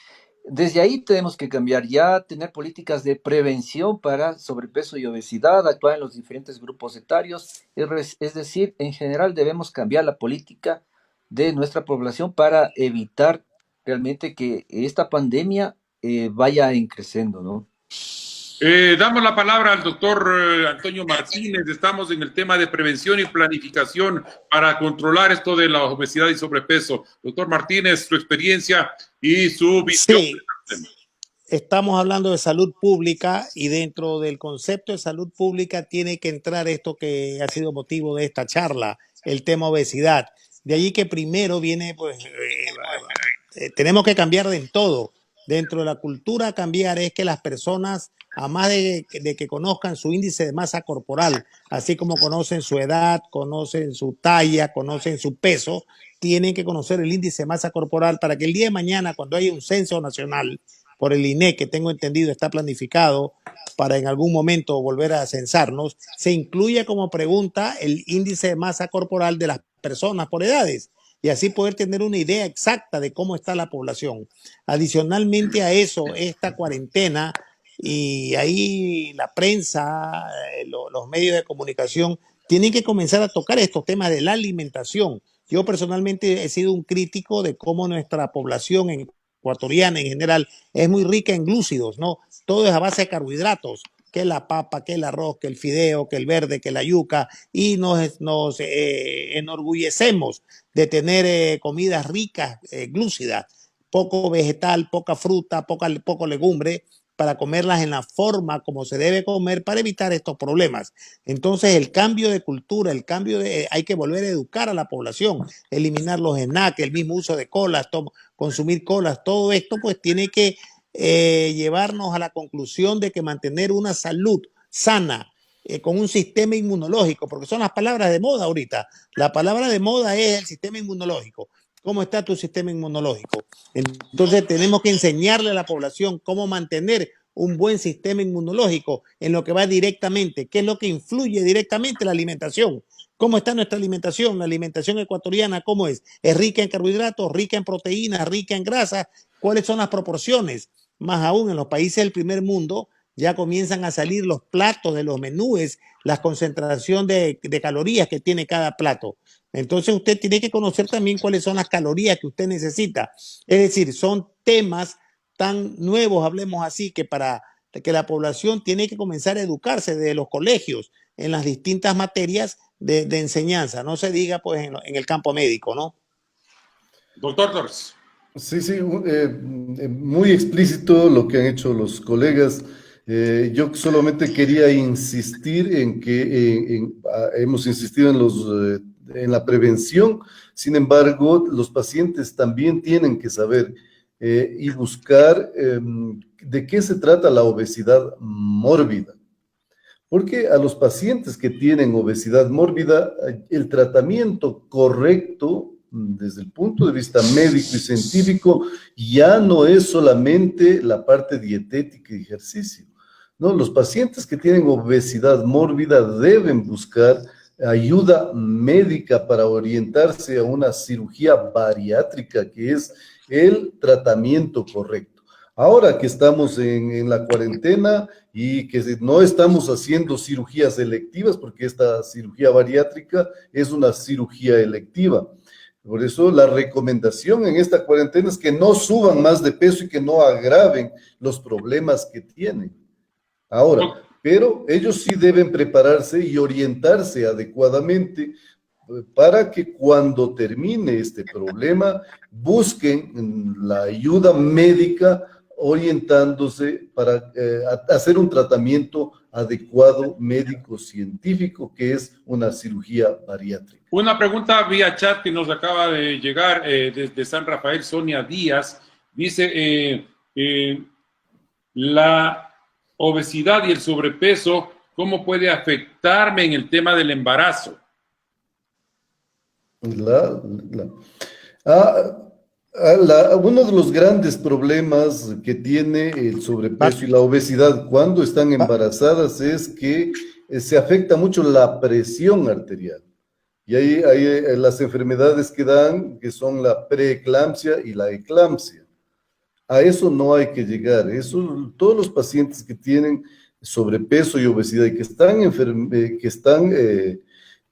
desde ahí tenemos que cambiar ya, tener políticas de prevención para sobrepeso y obesidad, actuar en los diferentes grupos etarios, es decir, en general debemos cambiar la política de nuestra población para evitar realmente que esta pandemia vaya creciendo, ¿no? Damos la palabra al doctor Antonio Martínez. Estamos en el tema de prevención y planificación para controlar esto de la obesidad y sobrepeso. Doctor Martínez, su experiencia y su visión. Sí, estamos hablando de salud pública y dentro del concepto de salud pública tiene que entrar esto que ha sido motivo de esta charla, el tema obesidad. De allí que primero viene, pues, tenemos que cambiar en todo. Dentro de la cultura cambiar es que las personas, a más de que conozcan su índice de masa corporal, así como conocen su edad, conocen su talla, conocen su peso, tienen que conocer el índice de masa corporal para que el día de mañana, cuando haya un censo nacional por el INE, que tengo entendido está planificado para en algún momento volver a censarnos, se incluya como pregunta el índice de masa corporal de las personas por edades y así poder tener una idea exacta de cómo está la población. Adicionalmente a eso, esta cuarentena y ahí la prensa, los medios de comunicación tienen que comenzar a tocar estos temas de la alimentación. Yo personalmente he sido un crítico de cómo nuestra población ecuatoriana en general es muy rica en glúcidos, ¿no? Todo es a base de carbohidratos, que la papa, que el arroz, que el fideo, que el verde, que la yuca, y nos enorgullecemos de tener comidas ricas, glúcidas, poco vegetal, poca fruta, poco legumbre, para comerlas en la forma como se debe comer para evitar estos problemas. Entonces el cambio de cultura, hay que volver a educar a la población, eliminar los snacks, el mismo uso de colas, consumir colas, todo esto pues tiene que llevarnos a la conclusión de que mantener una salud sana, con un sistema inmunológico, porque son las palabras de moda ahorita. La palabra de moda es el sistema inmunológico. ¿Cómo está tu sistema inmunológico? Entonces tenemos que enseñarle a la población cómo mantener un buen sistema inmunológico en lo que va directamente, qué es lo que influye directamente en la alimentación. ¿Cómo está nuestra alimentación? La alimentación ecuatoriana, ¿cómo es? ¿Es rica en carbohidratos, rica en proteínas, rica en grasas? ¿Cuáles son las proporciones? Más aún, en los países del primer mundo ya comienzan a salir los platos de los menúes, la concentración de calorías que tiene cada plato. Entonces usted tiene que conocer también cuáles son las calorías que usted necesita. Es decir, son temas tan nuevos, hablemos así, que para que la población tiene que comenzar a educarse desde los colegios en las distintas materias de enseñanza. No se diga pues en el campo médico, ¿no? Doctor Torres. Sí, sí, muy explícito lo que han hecho los colegas. Yo solamente quería insistir en que hemos insistido en la prevención. Sin embargo, los pacientes también tienen que saber y buscar de qué se trata la obesidad mórbida. Porque a los pacientes que tienen obesidad mórbida, el tratamiento correcto desde el punto de vista médico y científico ya no es solamente la parte dietética y ejercicio. No, los pacientes que tienen obesidad mórbida deben buscar ayuda médica para orientarse a una cirugía bariátrica, que es el tratamiento correcto. Ahora que estamos en la cuarentena y que no estamos haciendo cirugías electivas, porque esta cirugía bariátrica es una cirugía electiva. Por eso la recomendación en esta cuarentena es que no suban más de peso y que no agraven los problemas que tienen. Ahora, pero ellos sí deben prepararse y orientarse adecuadamente para que cuando termine este problema busquen la ayuda médica orientándose para hacer un tratamiento adecuado médico-científico, que es una cirugía bariátrica. Una pregunta vía chat que nos acaba de llegar desde San Rafael, Sonia Díaz. Dice, la obesidad y el sobrepeso, ¿cómo puede afectarme en el tema del embarazo? Uno de los grandes problemas que tiene el sobrepeso y la obesidad cuando están embarazadas es que se afecta mucho la presión arterial. Y hay las enfermedades que dan, que son la preeclampsia y la eclampsia. A eso no hay que llegar. Eso, todos los pacientes que tienen sobrepeso y obesidad y que están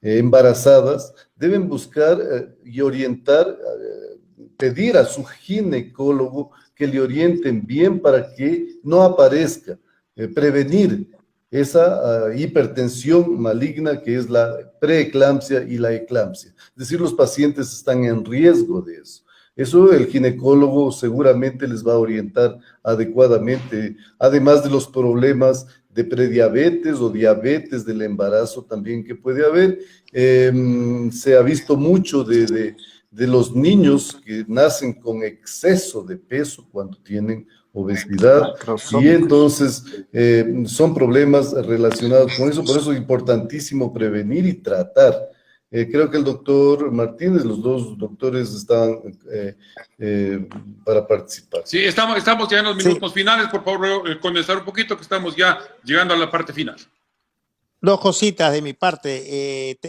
embarazadas deben buscar y orientar, pedir a su ginecólogo que le orienten bien para que no aparezca, prevenir esa hipertensión maligna que es la preeclampsia y la eclampsia. Es decir, los pacientes están en riesgo de eso. Eso el ginecólogo seguramente les va a orientar adecuadamente, además de los problemas de prediabetes o diabetes del embarazo también que puede haber. Se ha visto mucho de los niños que nacen con exceso de peso cuando tienen obesidad, y entonces son problemas relacionados con eso. Por eso es importantísimo prevenir y tratar. Creo que el doctor Martínez, los dos doctores estaban para participar. Sí, estamos ya en los minutos finales. Por favor, condensar un poquito, que estamos ya llegando a la parte final. Dos cositas de mi parte.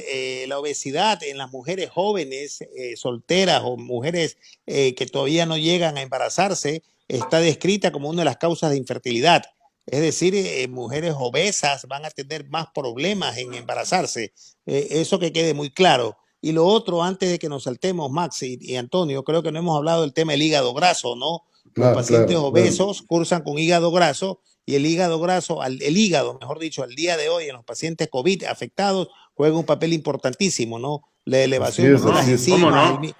La obesidad en las mujeres jóvenes, solteras o mujeres que todavía no llegan a embarazarse, está descrita como una de las causas de infertilidad. Es decir, mujeres obesas van a tener más problemas en embarazarse. Eso que quede muy claro. Y lo otro, antes de que nos saltemos, Max y Antonio, creo que no hemos hablado del tema del hígado graso, ¿no? Los pacientes obesos cursan con hígado graso, y el hígado graso, el hígado, mejor dicho, al día de hoy en los pacientes COVID afectados juega un papel importantísimo, ¿no? La elevación de las enzimas,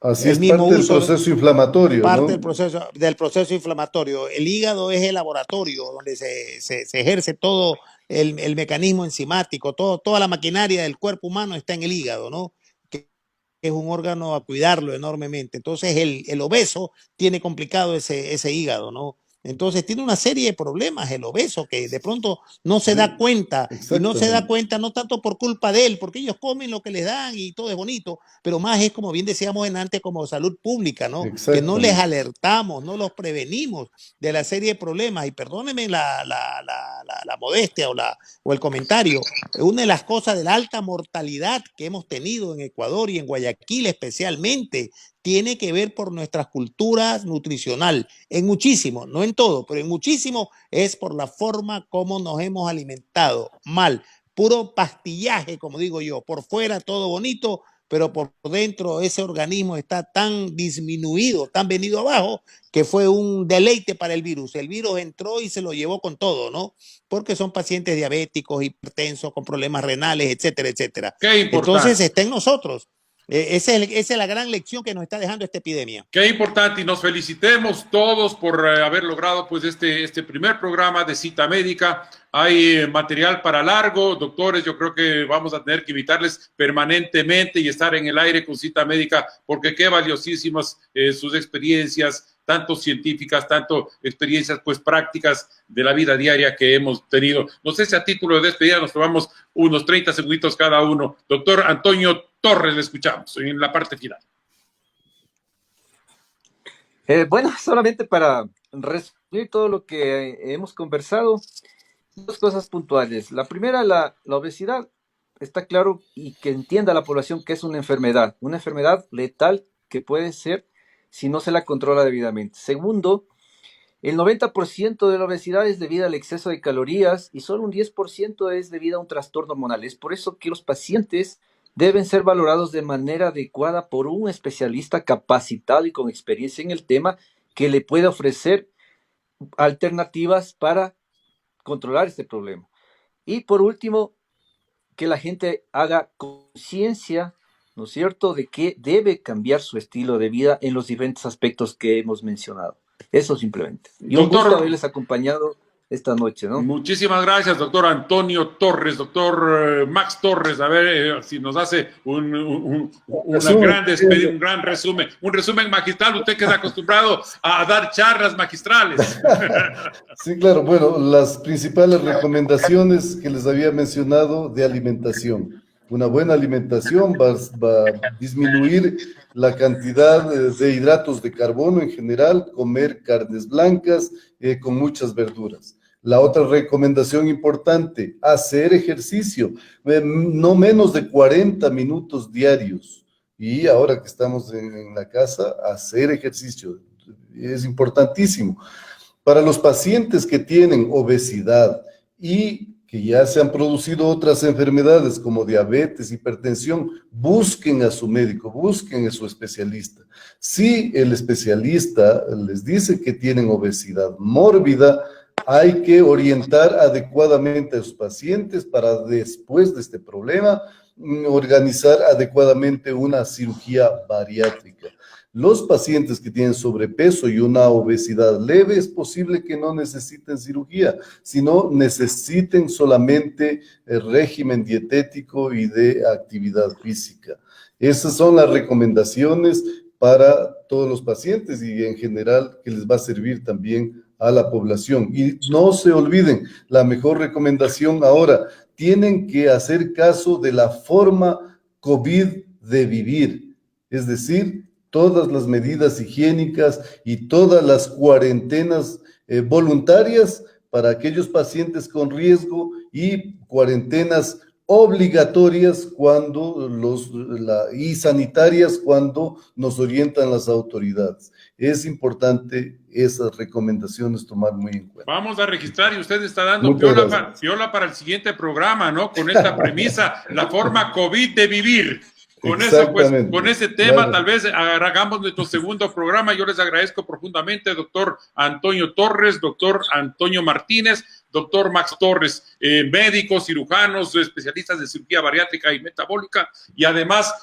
Así es, parte del proceso inflamatorio, parte del proceso inflamatorio. El hígado es el laboratorio donde se ejerce todo el mecanismo enzimático, toda la maquinaria del cuerpo humano está en el hígado, ¿no? Que es un órgano a cuidarlo enormemente. Entonces el obeso tiene complicado ese hígado, ¿no? Entonces tiene una serie de problemas el obeso que de pronto no se da cuenta, y no se da cuenta no tanto por culpa de él, porque ellos comen lo que les dan y todo es bonito, pero más es, como bien decíamos antes, como salud pública, ¿no? Que no les alertamos, no los prevenimos de la serie de problemas. Y perdónenme la modestia o el comentario, una de las cosas de la alta mortalidad que hemos tenido en Ecuador y en Guayaquil especialmente, tiene que ver por nuestras culturas nutricional, en muchísimo, no en todo, pero en muchísimo es por la forma como nos hemos alimentado mal, puro pastillaje, como digo yo, por fuera todo bonito, pero por dentro ese organismo está tan disminuido, tan venido abajo, que fue un deleite para el virus. El virus entró y se lo llevó con todo, ¿no? Porque son pacientes diabéticos, hipertensos, con problemas renales, etcétera, etcétera. Entonces está en nosotros. Esa es la gran lección que nos está dejando esta epidemia. Qué importante, y nos felicitemos todos por haber logrado pues este primer programa de Cita Médica. Hay material para largo, doctores. Yo creo que vamos a tener que invitarles permanentemente y estar en el aire con Cita Médica, porque qué valiosísimas sus experiencias, tanto científicas, tanto experiencias pues prácticas de la vida diaria que hemos tenido. No sé si a título de despedida nos tomamos unos 30 segunditos cada uno. Doctor Antonio Torres, le escuchamos en la parte final. Bueno, solamente para resumir todo lo que hemos conversado, dos cosas puntuales. La primera, la obesidad. Está claro y que entienda la población que es una enfermedad letal que puede ser si no se la controla debidamente. Segundo, el 90% de la obesidad es debido al exceso de calorías y solo un 10% es debido a un trastorno hormonal. Es por eso que los pacientes deben ser valorados de manera adecuada por un especialista capacitado y con experiencia en el tema, que le pueda ofrecer alternativas para controlar este problema. Y por último, que la gente haga conciencia, ¿no es cierto?, de que debe cambiar su estilo de vida en los diferentes aspectos que hemos mencionado. Eso simplemente. Y un gusto haberles acompañado esta noche, ¿no? Muchísimas gracias, doctor Antonio Torres, doctor Max Torres. A ver si nos hace un gran resumen, un resumen magistral. Usted que está acostumbrado a dar charlas magistrales. Sí, claro. Bueno, las principales recomendaciones que les había mencionado de alimentación. Una buena alimentación va a disminuir la cantidad de hidratos de carbono en general, comer carnes blancas con muchas verduras. La otra recomendación importante, hacer ejercicio, no menos de 40 minutos diarios. Y ahora que estamos en la casa, hacer ejercicio es importantísimo. Para los pacientes que tienen obesidad y que ya se han producido otras enfermedades como diabetes, hipertensión, busquen a su médico, busquen a su especialista. Si el especialista les dice que tienen obesidad mórbida, hay que orientar adecuadamente a sus pacientes para después de este problema organizar adecuadamente una cirugía bariátrica. Los pacientes que tienen sobrepeso y una obesidad leve es posible que no necesiten cirugía, sino necesiten solamente el régimen dietético y de actividad física. Esas son las recomendaciones para todos los pacientes y en general que les va a servir también a la población. Y no se olviden, la mejor recomendación ahora, tienen que hacer caso de la forma COVID de vivir, es decir, todas las medidas higiénicas y todas las cuarentenas voluntarias para aquellos pacientes con riesgo y cuarentenas obligatorias y sanitarias cuando nos orientan las autoridades. Es importante esas recomendaciones tomar muy en cuenta. Vamos a registrar y usted está dando piola para el siguiente programa, ¿no? Con esta premisa, la forma COVID de vivir. Con eso, pues, con ese tema, tal vez hagamos nuestro segundo programa. Yo les agradezco profundamente, doctor Antonio Torres, doctor Antonio Martínez, doctor Max Torres, médicos, cirujanos, especialistas de cirugía bariátrica y metabólica, y además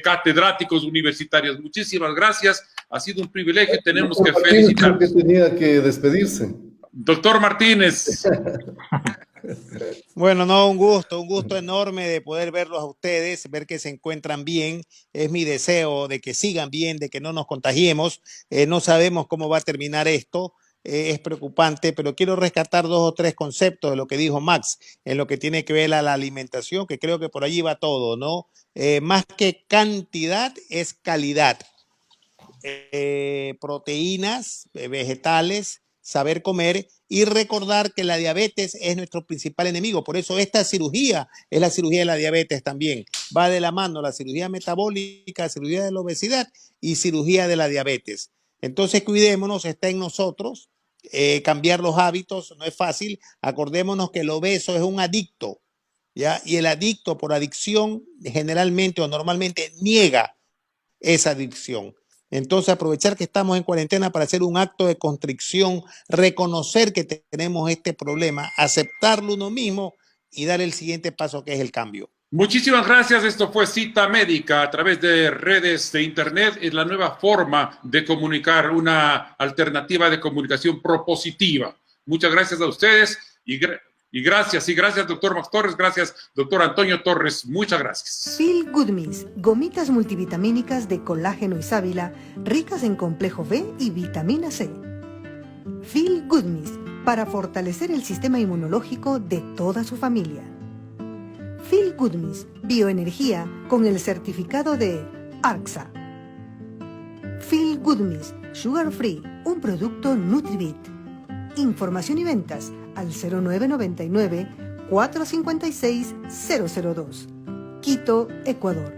catedráticos universitarios. Muchísimas gracias. Ha sido un privilegio. Tenemos que felicitar. Creo que tenía que despedirse. Doctor Martínez. Bueno, no, un gusto enorme de poder verlos a ustedes, ver que se encuentran bien. Es mi deseo de que sigan bien, de que no nos contagiemos. No sabemos cómo va a terminar esto. Es preocupante, pero quiero rescatar 2 o 3 conceptos de lo que dijo Max en lo que tiene que ver a la alimentación, que creo que por allí va todo, ¿no? Más que cantidad es calidad. Proteínas, vegetales, saber comer y recordar que la diabetes es nuestro principal enemigo. Por eso esta cirugía es la cirugía de la diabetes también. Va de la mano la cirugía metabólica, cirugía de la obesidad y cirugía de la diabetes. Entonces cuidémonos, está en nosotros. Cambiar los hábitos no es fácil. Acordémonos que el obeso es un adicto, ¿ya? Y el adicto por adicción generalmente o normalmente niega esa adicción. Entonces aprovechar que estamos en cuarentena para hacer un acto de contrición, reconocer que tenemos este problema, aceptarlo uno mismo y dar el siguiente paso que es el cambio. Muchísimas gracias. Esto fue Cita Médica a través de redes de internet. Es la nueva forma de comunicar, una alternativa de comunicación propositiva. Muchas gracias a ustedes y gracias doctor Max Torres, gracias doctor Antonio Torres, muchas gracias. Feel Good Miss, gomitas multivitamínicas de colágeno y sábila, ricas en complejo B y vitamina C. Feel Good Miss, para fortalecer el sistema inmunológico de toda su familia. Feel Good Miss, bioenergía con el certificado de ARCSA. Feel Good Miss, Sugar Free, un producto Nutribit. Información y ventas al 0999 456 002. Quito, Ecuador.